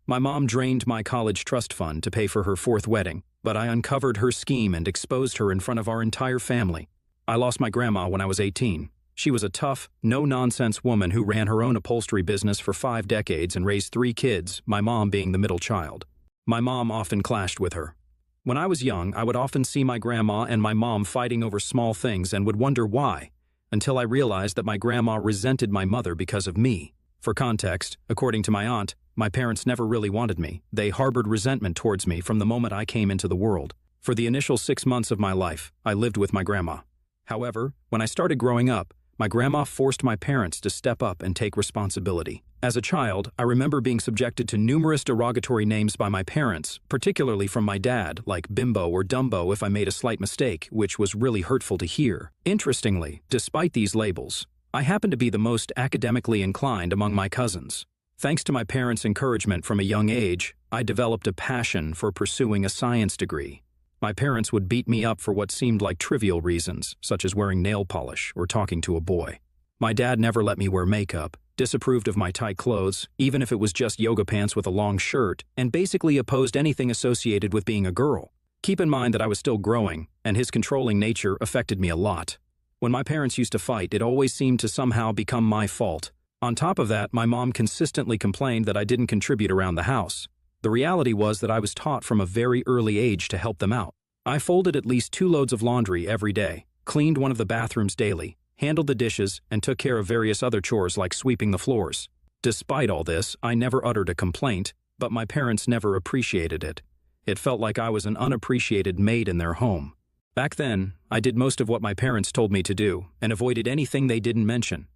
My mom drained my college trust fund to pay for her fourth wedding, but I uncovered her scheme and exposed her in front of our entire family. I lost my grandma when I was 18. She was a tough, no-nonsense woman who ran her own upholstery business for 5 decades and raised 3 kids, my mom being the middle child. My mom often clashed with her. When I was young, I would often see my grandma and my mom fighting over small things and would wonder why, until I realized that my grandma resented my mother because of me. For context, according to my aunt, my parents never really wanted me. They harbored resentment towards me from the moment I came into the world. For the initial 6 months of my life, I lived with my grandma. However, when I started growing up, my grandma forced my parents to step up and take responsibility. As a child, I remember being subjected to numerous derogatory names by my parents, particularly from my dad, like bimbo or dumbo if I made a slight mistake, which was really hurtful to hear. Interestingly, despite these labels, I happened to be the most academically inclined among my cousins. Thanks to my parents' encouragement from a young age, I developed a passion for pursuing a science degree. My parents would beat me up for what seemed like trivial reasons, such as wearing nail polish or talking to a boy. My dad never let me wear makeup, disapproved of my tight clothes, even if it was just yoga pants with a long shirt, and basically opposed anything associated with being a girl. Keep in mind that I was still growing, and his controlling nature affected me a lot. When my parents used to fight, it always seemed to somehow become my fault. On top of that, my mom consistently complained that I didn't contribute around the house. The reality was that I was taught from a very early age to help them out. I folded at least 2 loads of laundry every day, cleaned one of the bathrooms daily, handled the dishes, and took care of various other chores like sweeping the floors. Despite all this, I never uttered a complaint, but my parents never appreciated it. It felt like I was an unappreciated maid in their home. Back then, I did most of what my parents told me to do and avoided anything they didn't mention.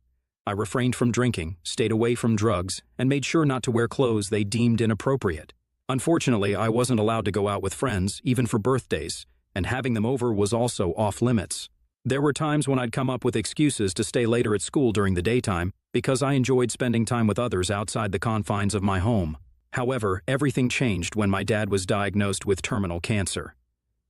I refrained from drinking, stayed away from drugs, and made sure not to wear clothes they deemed inappropriate. Unfortunately, I wasn't allowed to go out with friends, even for birthdays, and having them over was also off limits. There were times when I'd come up with excuses to stay later at school during the daytime because I enjoyed spending time with others outside the confines of my home. However, everything changed when my dad was diagnosed with terminal cancer.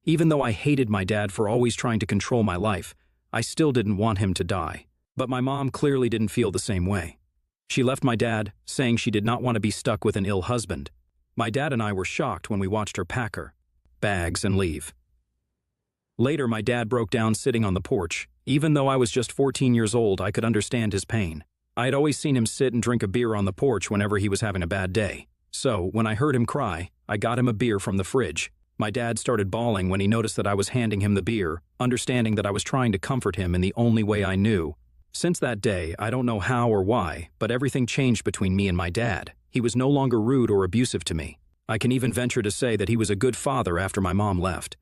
Even though I hated my dad for always trying to control my life, I still didn't want him to die. But my mom clearly didn't feel the same way. She left my dad, saying she did not want to be stuck with an ill husband. My dad and I were shocked when we watched her pack her bags and leave. Later, my dad broke down sitting on the porch. Even though I was just 14 years old, I could understand his pain. I had always seen him sit and drink a beer on the porch whenever he was having a bad day. So, when I heard him cry, I got him a beer from the fridge. My dad started bawling when he noticed that I was handing him the beer, understanding that I was trying to comfort him in the only way I knew. Since that day, I don't know how or why, but everything changed between me and my dad. He was no longer rude or abusive to me. I can even venture to say that he was a good father after my mom left.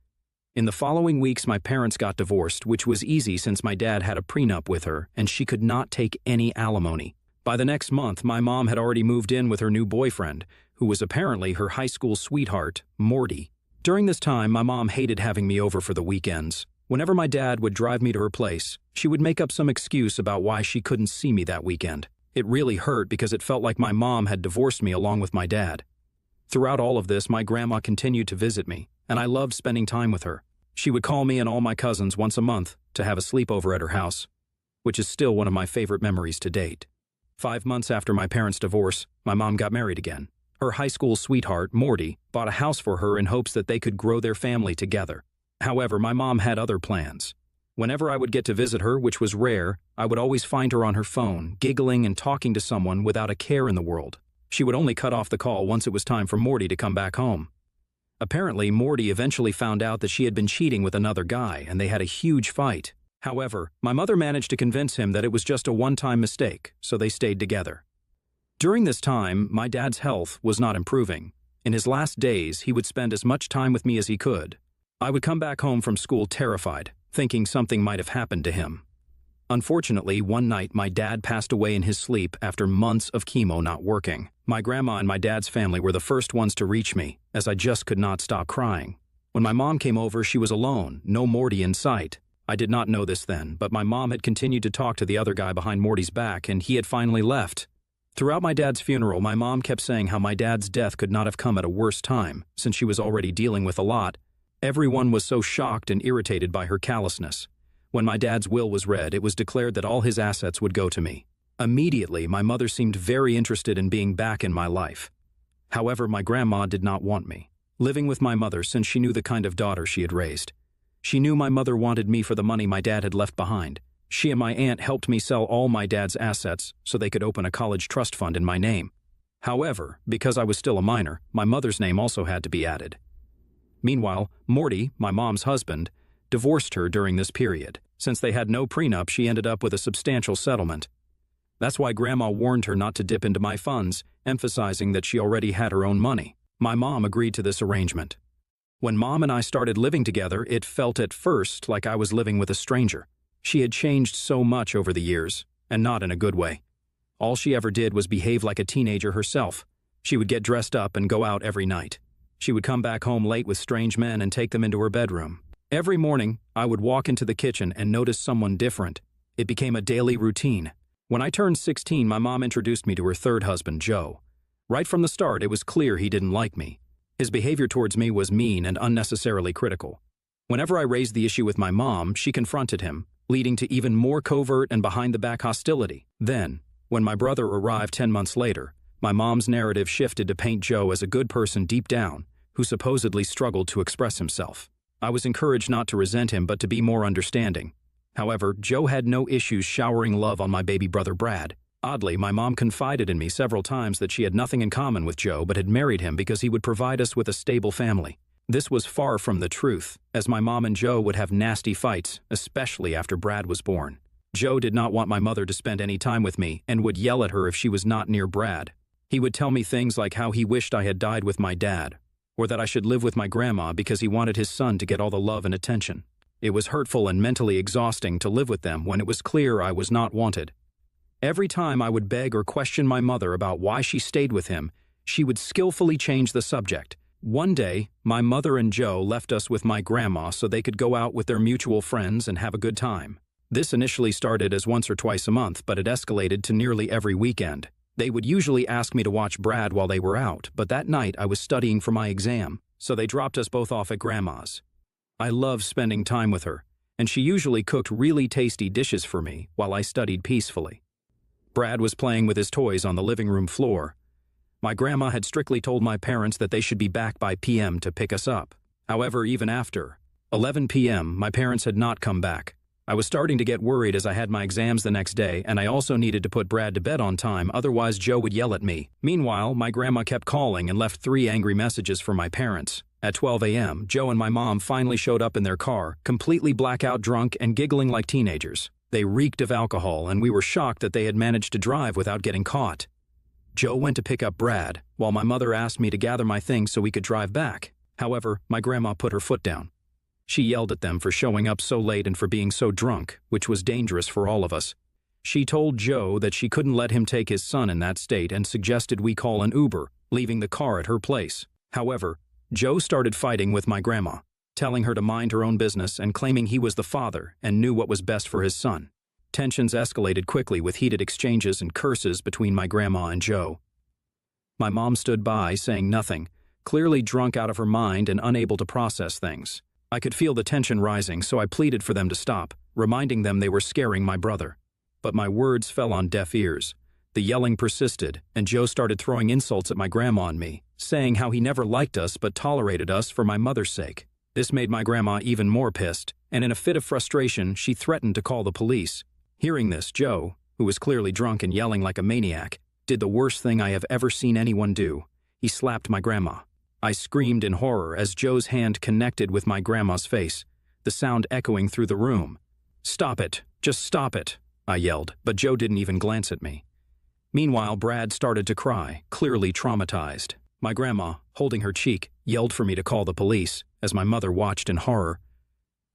In the following weeks, my parents got divorced, which was easy since my dad had a prenup with her and she could not take any alimony. By the next month, my mom had already moved in with her new boyfriend, who was apparently her high school sweetheart, Morty. During this time, my mom hated having me over for the weekends. Whenever my dad would drive me to her place, she would make up some excuse about why she couldn't see me that weekend. It really hurt because it felt like my mom had divorced me along with my dad. Throughout all of this, my grandma continued to visit me, and I loved spending time with her. She would call me and all my cousins once a month to have a sleepover at her house, which is still one of my favorite memories to date. 5 months after my parents' divorce, my mom got married again. Her high school sweetheart, Morty, bought a house for her in hopes that they could grow their family together. However, my mom had other plans. Whenever I would get to visit her, which was rare, I would always find her on her phone, giggling and talking to someone without a care in the world. She would only cut off the call once it was time for Morty to come back home. Apparently, Morty eventually found out that she had been cheating with another guy, and they had a huge fight. However, my mother managed to convince him that it was just a one-time mistake, so they stayed together. During this time, my dad's health was not improving. In his last days, he would spend as much time with me as he could. I would come back home from school terrified, thinking something might have happened to him. Unfortunately, one night my dad passed away in his sleep after months of chemo not working. My grandma and my dad's family were the first ones to reach me, as I just could not stop crying. When my mom came over, she was alone, no Morty in sight. I did not know this then, but my mom had continued to talk to the other guy behind Morty's back, and he had finally left. Throughout my dad's funeral, my mom kept saying how my dad's death could not have come at a worse time, since she was already dealing with a lot. Everyone was so shocked and irritated by her callousness. When my dad's will was read, it was declared that all his assets would go to me. Immediately, my mother seemed very interested in being back in my life. However, my grandma did not want me living with my mother since she knew the kind of daughter she had raised. She knew my mother wanted me for the money my dad had left behind. She and my aunt helped me sell all my dad's assets so they could open a college trust fund in my name. However, because I was still a minor, my mother's name also had to be added. Meanwhile, Morty, my mom's husband, divorced her during this period. Since they had no prenup, she ended up with a substantial settlement. That's why Grandma warned her not to dip into my funds, emphasizing that she already had her own money. My mom agreed to this arrangement. When Mom and I started living together, it felt at first like I was living with a stranger. She had changed so much over the years, and not in a good way. All she ever did was behave like a teenager herself. She would get dressed up and go out every night. She would come back home late with strange men and take them into her bedroom. Every morning, I would walk into the kitchen and notice someone different. It became a daily routine. When I turned 16, my mom introduced me to her third husband, Joe. Right from the start, it was clear he didn't like me. His behavior towards me was mean and unnecessarily critical. Whenever I raised the issue with my mom, she confronted him, leading to even more covert and behind-the-back hostility. Then, when my brother arrived 10 months later, my mom's narrative shifted to paint Joe as a good person deep down, who supposedly struggled to express himself. I was encouraged not to resent him but to be more understanding. However, Joe had no issues showering love on my baby brother Brad. Oddly, my mom confided in me several times that she had nothing in common with Joe but had married him because he would provide us with a stable family. This was far from the truth, as my mom and Joe would have nasty fights, especially after Brad was born. Joe did not want my mother to spend any time with me and would yell at her if she was not near Brad. He would tell me things like how he wished I had died with my dad, or that I should live with my grandma because he wanted his son to get all the love and attention. It was hurtful and mentally exhausting to live with them when it was clear I was not wanted. Every time I would beg or question my mother about why she stayed with him, she would skillfully change the subject. One day, my mother and Joe left us with my grandma so they could go out with their mutual friends and have a good time. This initially started as once or twice a month, but it escalated to nearly every weekend. They would usually ask me to watch Brad while they were out, but that night I was studying for my exam, so they dropped us both off at Grandma's. I loved spending time with her, and she usually cooked really tasty dishes for me while I studied peacefully. Brad was playing with his toys on the living room floor. My grandma had strictly told my parents that they should be back by p.m. to pick us up. However, even after 11 p.m., my parents had not come back. I was starting to get worried as I had my exams the next day, and I also needed to put Brad to bed on time, otherwise Joe would yell at me. Meanwhile, my grandma kept calling and left 3 angry messages for my parents. At 12 a.m., Joe and my mom finally showed up in their car, completely blackout drunk and giggling like teenagers. They reeked of alcohol, and we were shocked that they had managed to drive without getting caught. Joe went to pick up Brad, while my mother asked me to gather my things so we could drive back. However, my grandma put her foot down. She yelled at them for showing up so late and for being so drunk, which was dangerous for all of us. She told Joe that she couldn't let him take his son in that state and suggested we call an Uber, leaving the car at her place. However, Joe started fighting with my grandma, telling her to mind her own business and claiming he was the father and knew what was best for his son. Tensions escalated quickly with heated exchanges and curses between my grandma and Joe. My mom stood by, saying nothing, clearly drunk out of her mind and unable to process things. I could feel the tension rising, so I pleaded for them to stop, reminding them they were scaring my brother. But my words fell on deaf ears. The yelling persisted, and Joe started throwing insults at my grandma and me, saying how he never liked us but tolerated us for my mother's sake. This made my grandma even more pissed, and in a fit of frustration, she threatened to call the police. Hearing this, Joe, who was clearly drunk and yelling like a maniac, did the worst thing I have ever seen anyone do. He slapped my grandma. I screamed in horror as Joe's hand connected with my grandma's face, the sound echoing through the room. "Stop it! Just stop it!" I yelled, but Joe didn't even glance at me. Meanwhile, Brad started to cry, clearly traumatized. My grandma, holding her cheek, yelled for me to call the police, as my mother watched in horror.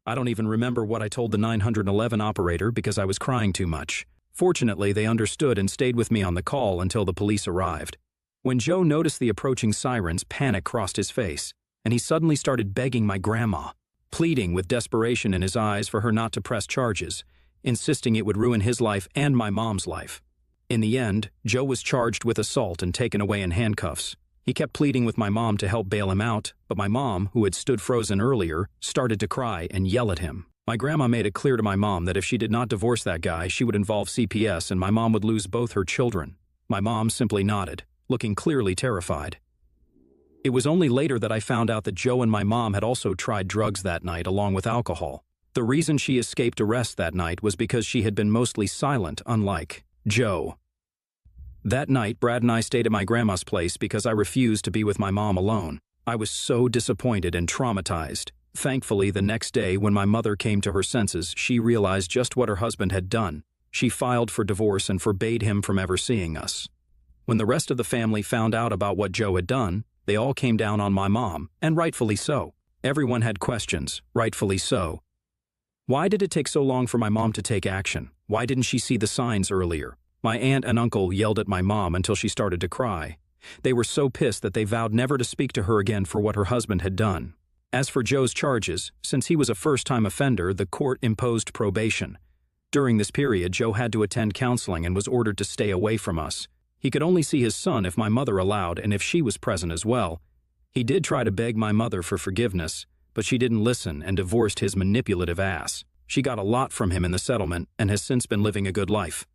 I don't even remember what I told the 911 operator because I was crying too much. Fortunately, they understood and stayed with me on the call until the police arrived. When Joe noticed the approaching sirens, panic crossed his face, and he suddenly started begging my grandma, pleading with desperation in his eyes for her not to press charges, insisting it would ruin his life and my mom's life. In the end, Joe was charged with assault and taken away in handcuffs. He kept pleading with my mom to help bail him out, but my mom, who had stood frozen earlier, started to cry and yell at him. My grandma made it clear to my mom that if she did not divorce that guy, she would involve CPS and my mom would lose both her children. My mom simply nodded, looking clearly terrified. It was only later that I found out that Joe and my mom had also tried drugs that night along with alcohol. The reason she escaped arrest that night was because she had been mostly silent, unlike Joe. That night, Brad and I stayed at my grandma's place because I refused to be with my mom alone. I was so disappointed and traumatized. Thankfully, the next day, when my mother came to her senses, she realized just what her husband had done. She filed for divorce and forbade him from ever seeing us. When the rest of the family found out about what Joe had done, they all came down on my mom, and rightfully so. Everyone had questions, rightfully so. Why did it take so long for my mom to take action? Why didn't she see the signs earlier? My aunt and uncle yelled at my mom until she started to cry. They were so pissed that they vowed never to speak to her again for what her husband had done. As for Joe's charges, since he was a first-time offender, the court imposed probation. During this period, Joe had to attend counseling and was ordered to stay away from us. He could only see his son if my mother allowed and if she was present as well. He did try to beg my mother for forgiveness, but she didn't listen and divorced his manipulative ass. She got a lot from him in the settlement and has since been living a good life.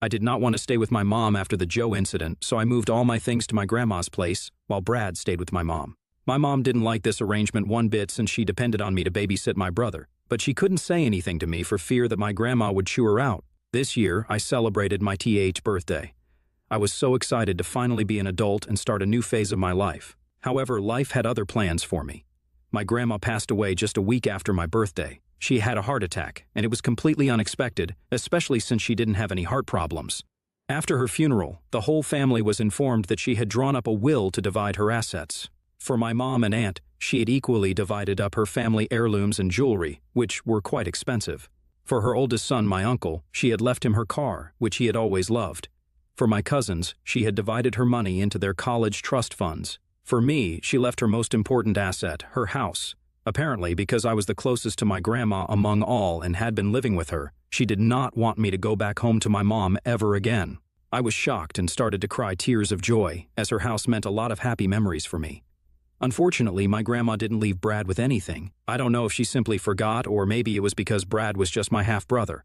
I did not want to stay with my mom after the Joe incident, so I moved all my things to my grandma's place, while Brad stayed with my mom. My mom didn't like this arrangement one bit since she depended on me to babysit my brother, but she couldn't say anything to me for fear that my grandma would chew her out. This year, I celebrated my birthday. I was so excited to finally be an adult and start a new phase of my life. However, life had other plans for me. My grandma passed away just a week after my birthday. She had a heart attack, and it was completely unexpected, especially since she didn't have any heart problems. After her funeral, the whole family was informed that she had drawn up a will to divide her assets. For my mom and aunt, she had equally divided up her family heirlooms and jewelry, which were quite expensive. For her oldest son, my uncle, she had left him her car, which he had always loved. For my cousins, she had divided her money into their college trust funds. For me, she left her most important asset, her house. Apparently, because I was the closest to my grandma among all and had been living with her, she did not want me to go back home to my mom ever again. I was shocked and started to cry tears of joy, as her house meant a lot of happy memories for me. Unfortunately, my grandma didn't leave Brad with anything. I don't know if she simply forgot or maybe it was because Brad was just my half-brother.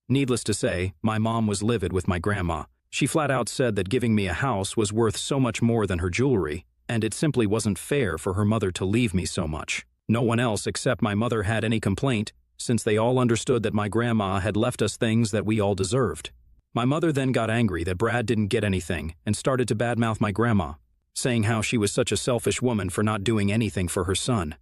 Needless to say, my mom was livid with my grandma. She flat out said that giving me a house was worth so much more than her jewelry, and it simply wasn't fair for her mother to leave me so much. No one else except my mother had any complaint, since they all understood that my grandma had left us things that we all deserved. My mother then got angry that Brad didn't get anything and started to badmouth my grandma, saying how she was such a selfish woman for not doing anything for her son.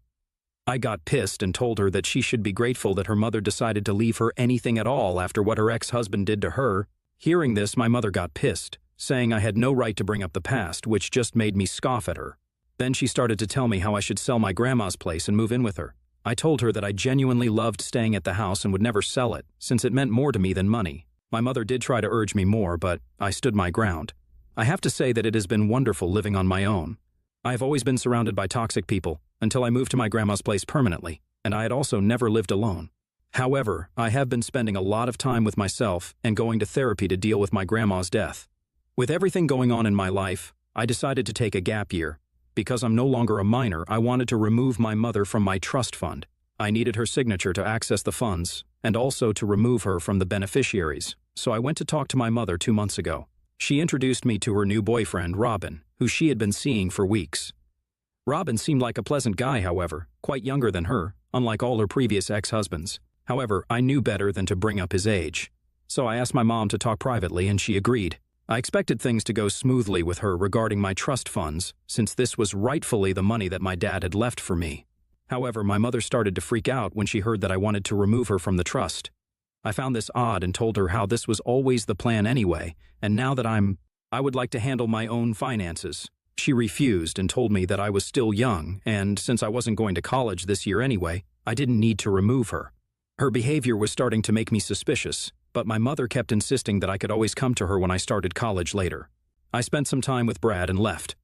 I got pissed and told her that she should be grateful that her mother decided to leave her anything at all after what her ex-husband did to her. Hearing this, my mother got pissed, saying I had no right to bring up the past, which just made me scoff at her. Then she started to tell me how I should sell my grandma's place and move in with her. I told her that I genuinely loved staying at the house and would never sell it, since it meant more to me than money. My mother did try to urge me more, but I stood my ground. I have to say that it has been wonderful living on my own. I have always been surrounded by toxic people until I moved to my grandma's place permanently, and I had also never lived alone. However, I have been spending a lot of time with myself and going to therapy to deal with my grandma's death. With everything going on in my life, I decided to take a gap year. Because I'm no longer a minor, I wanted to remove my mother from my trust fund. I needed her signature to access the funds, and also to remove her from the beneficiaries, so I went to talk to my mother 2 months ago. She introduced me to her new boyfriend, Robin, who she had been seeing for weeks. Robin seemed like a pleasant guy, however, quite younger than her, unlike all her previous ex-husbands. However, I knew better than to bring up his age. So I asked my mom to talk privately and she agreed. I expected things to go smoothly with her regarding my trust funds, since this was rightfully the money that my dad had left for me. However, my mother started to freak out when she heard that I wanted to remove her from the trust. I found this odd and told her how this was always the plan anyway, and now that I would like to handle my own finances. She refused and told me that I was still young, and since I wasn't going to college this year anyway, I didn't need to remove her. Her behavior was starting to make me suspicious, but my mother kept insisting that I could always come to her when I started college later. I spent some time with Brad and left.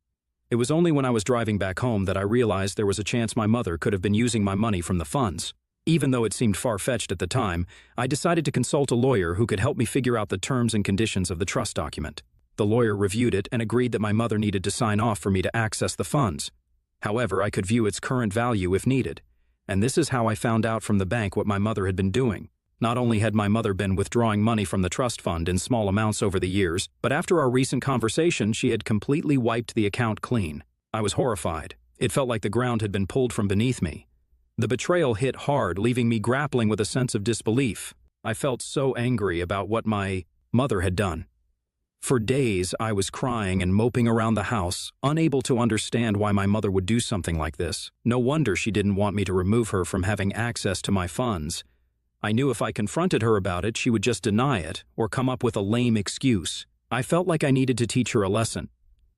It was only when I was driving back home that I realized there was a chance my mother could have been using my money from the funds. Even though it seemed far-fetched at the time, I decided to consult a lawyer who could help me figure out the terms and conditions of the trust document. The lawyer reviewed it and agreed that my mother needed to sign off for me to access the funds. However, I could view its current value if needed. And this is how I found out from the bank what my mother had been doing. Not only had my mother been withdrawing money from the trust fund in small amounts over the years, but after our recent conversation, she had completely wiped the account clean. I was horrified. It felt like the ground had been pulled from beneath me. The betrayal hit hard, leaving me grappling with a sense of disbelief. I felt so angry about what my mother had done. For days, I was crying and moping around the house, unable to understand why my mother would do something like this. No wonder she didn't want me to remove her from having access to my funds. I knew if I confronted her about it, she would just deny it or come up with a lame excuse. I felt like I needed to teach her a lesson.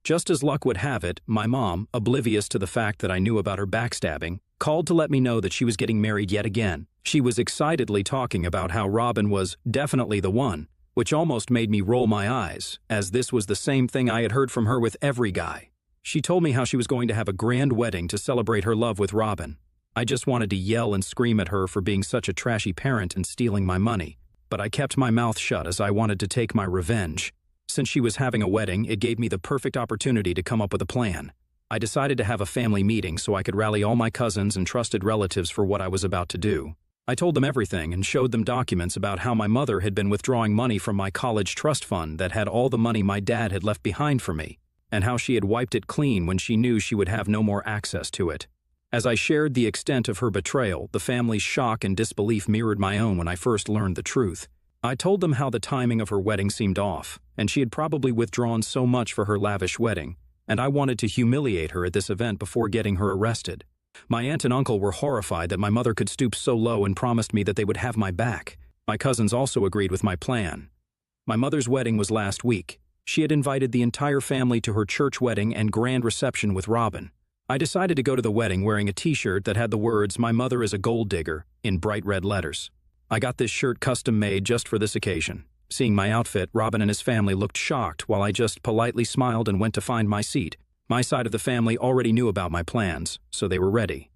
Just as luck would have it, my mom, oblivious to the fact that I knew about her backstabbing, called to let me know that she was getting married yet again. She was excitedly talking about how Robin was definitely the one, which almost made me roll my eyes, as this was the same thing I had heard from her with every guy. She told me how she was going to have a grand wedding to celebrate her love with Robin. I just wanted to yell and scream at her for being such a trashy parent and stealing my money, but I kept my mouth shut as I wanted to take my revenge. Since she was having a wedding, it gave me the perfect opportunity to come up with a plan. I decided to have a family meeting so I could rally all my cousins and trusted relatives for what I was about to do. I told them everything and showed them documents about how my mother had been withdrawing money from my college trust fund that had all the money my dad had left behind for me, and how she had wiped it clean when she knew she would have no more access to it. As I shared the extent of her betrayal, the family's shock and disbelief mirrored my own when I first learned the truth. I told them how the timing of her wedding seemed off, and she had probably withdrawn so much for her lavish wedding, and I wanted to humiliate her at this event before getting her arrested. My aunt and uncle were horrified that my mother could stoop so low and promised me that they would have my back. My cousins also agreed with my plan. My mother's wedding was last week. She had invited the entire family to her church wedding and grand reception with Robin. I decided to go to the wedding wearing a t-shirt that had the words, "My mother is a gold digger," in bright red letters. I got this shirt custom made just for this occasion. Seeing my outfit, Robin and his family looked shocked while I just politely smiled and went to find my seat. My side of the family already knew about my plans, so they were ready.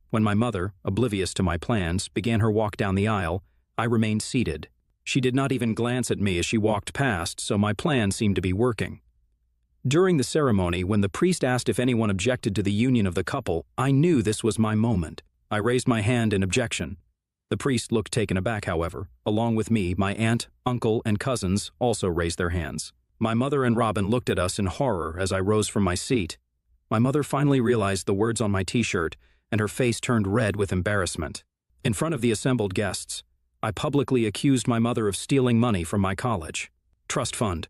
When my mother, oblivious to my plans, began her walk down the aisle, I remained seated. She did not even glance at me as she walked past, so my plan seemed to be working. During the ceremony, when the priest asked if anyone objected to the union of the couple, I knew this was my moment. I raised my hand in objection. The priest looked taken aback, however. Along with me, my aunt, uncle, and cousins also raised their hands. My mother and Robin looked at us in horror as I rose from my seat. My mother finally realized the words on my t-shirt, and her face turned red with embarrassment. In front of the assembled guests, I publicly accused my mother of stealing money from my college trust fund.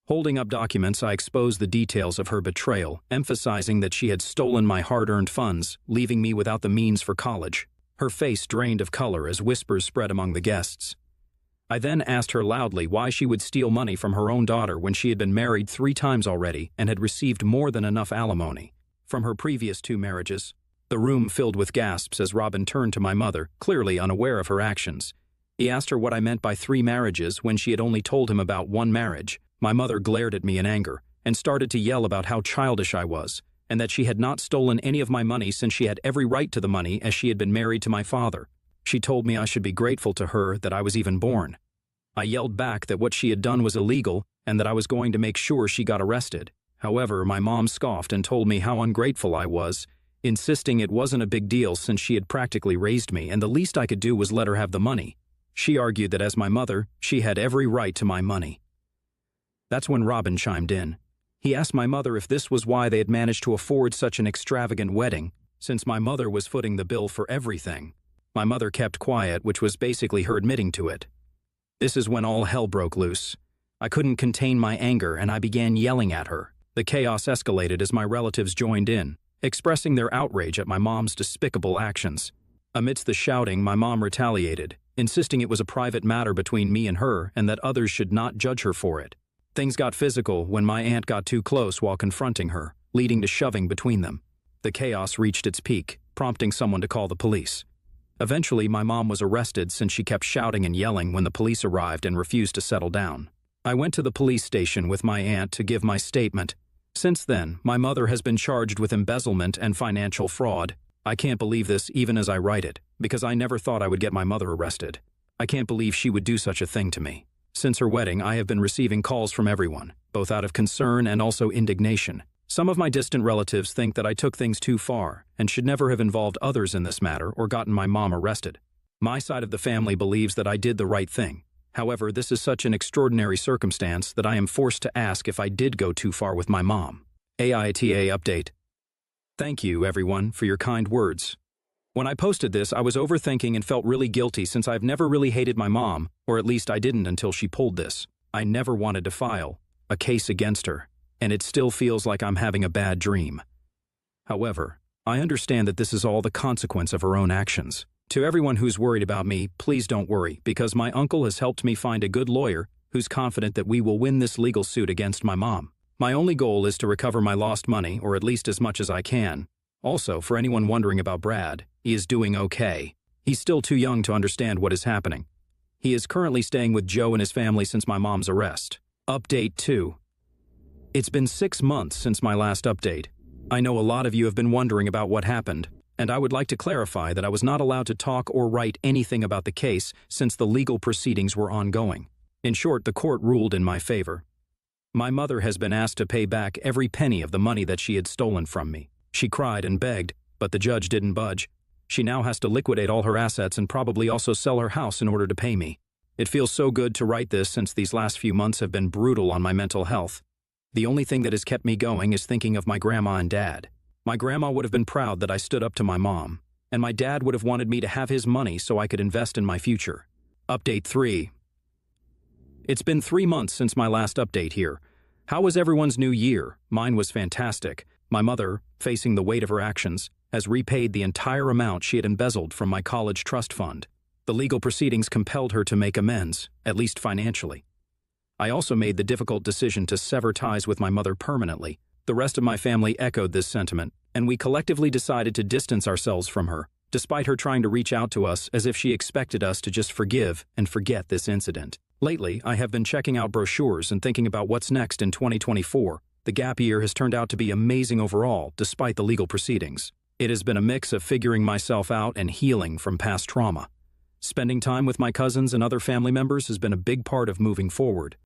Holding up documents, I exposed the details of her betrayal, emphasizing that she had stolen my hard-earned funds, leaving me without the means for college. Her face drained of color as whispers spread among the guests. I then asked her loudly why she would steal money from her own daughter when she had been married 3 times already and had received more than enough alimony from her previous 2 marriages. The room filled with gasps as Robin turned to my mother, clearly unaware of her actions. He asked her what I meant by 3 marriages when she had only told him about 1 marriage. My mother glared at me in anger and started to yell about how childish I was, and that she had not stolen any of my money since she had every right to the money as she had been married to my father. She told me I should be grateful to her that I was even born. I yelled back that what she had done was illegal and that I was going to make sure she got arrested. However, my mom scoffed and told me how ungrateful I was, insisting it wasn't a big deal since she had practically raised me and the least I could do was let her have the money. She argued that as my mother, she had every right to my money. That's when Robin chimed in. He asked my mother if this was why they had managed to afford such an extravagant wedding, since my mother was footing the bill for everything. My mother kept quiet, which was basically her admitting to it. This is when all hell broke loose. I couldn't contain my anger and I began yelling at her. The chaos escalated as my relatives joined in, expressing their outrage at my mom's despicable actions. Amidst the shouting, my mom retaliated, insisting it was a private matter between me and her and that others should not judge her for it. Things got physical when my aunt got too close while confronting her, leading to shoving between them. The chaos reached its peak, prompting someone to call the police. Eventually, my mom was arrested since she kept shouting and yelling when the police arrived and refused to settle down. I went to the police station with my aunt to give my statement. Since then, my mother has been charged with embezzlement and financial fraud. I can't believe this even as I write it, because I never thought I would get my mother arrested. I can't believe she would do such a thing to me. Since her wedding, I have been receiving calls from everyone, both out of concern and also indignation. Some of my distant relatives think that I took things too far and should never have involved others in this matter or gotten my mom arrested. My side of the family believes that I did the right thing. However, this is such an extraordinary circumstance that I am forced to ask if I did go too far with my mom. AITA update. Thank you, everyone, for your kind words. When I posted this, I was overthinking and felt really guilty since I've never really hated my mom, or at least I didn't until she pulled this. I never wanted to file a case against her, and it still feels like I'm having a bad dream. However, I understand that this is all the consequence of her own actions. To everyone who's worried about me, please don't worry, because my uncle has helped me find a good lawyer who's confident that we will win this legal suit against my mom. My only goal is to recover my lost money, or at least as much as I can. Also, for anyone wondering about Brad, he is doing okay. He's still too young to understand what is happening. He is currently staying with Joe and his family since my mom's arrest. Update 2. It's been 6 months since my last update. I know a lot of you have been wondering about what happened, and I would like to clarify that I was not allowed to talk or write anything about the case since the legal proceedings were ongoing. In short, the court ruled in my favor. My mother has been asked to pay back every penny of the money that she had stolen from me. She cried and begged, but the judge didn't budge. She now has to liquidate all her assets and probably also sell her house in order to pay me. It feels so good to write this since these last few months have been brutal on my mental health. The only thing that has kept me going is thinking of my grandma and dad. My grandma would have been proud that I stood up to my mom, and my dad would have wanted me to have his money so I could invest in my future. Update 3. It's been 3 months since my last update here. How was everyone's new year? Mine was fantastic. My mother, facing the weight of her actions, has repaid the entire amount she had embezzled from my college trust fund. The legal proceedings compelled her to make amends, at least financially. I also made the difficult decision to sever ties with my mother permanently. The rest of my family echoed this sentiment, and we collectively decided to distance ourselves from her, despite her trying to reach out to us as if she expected us to just forgive and forget this incident. Lately, I have been checking out brochures and thinking about what's next in 2024. The gap year has turned out to be amazing overall, despite the legal proceedings. It has been a mix of figuring myself out and healing from past trauma. Spending time with my cousins and other family members has been a big part of moving forward.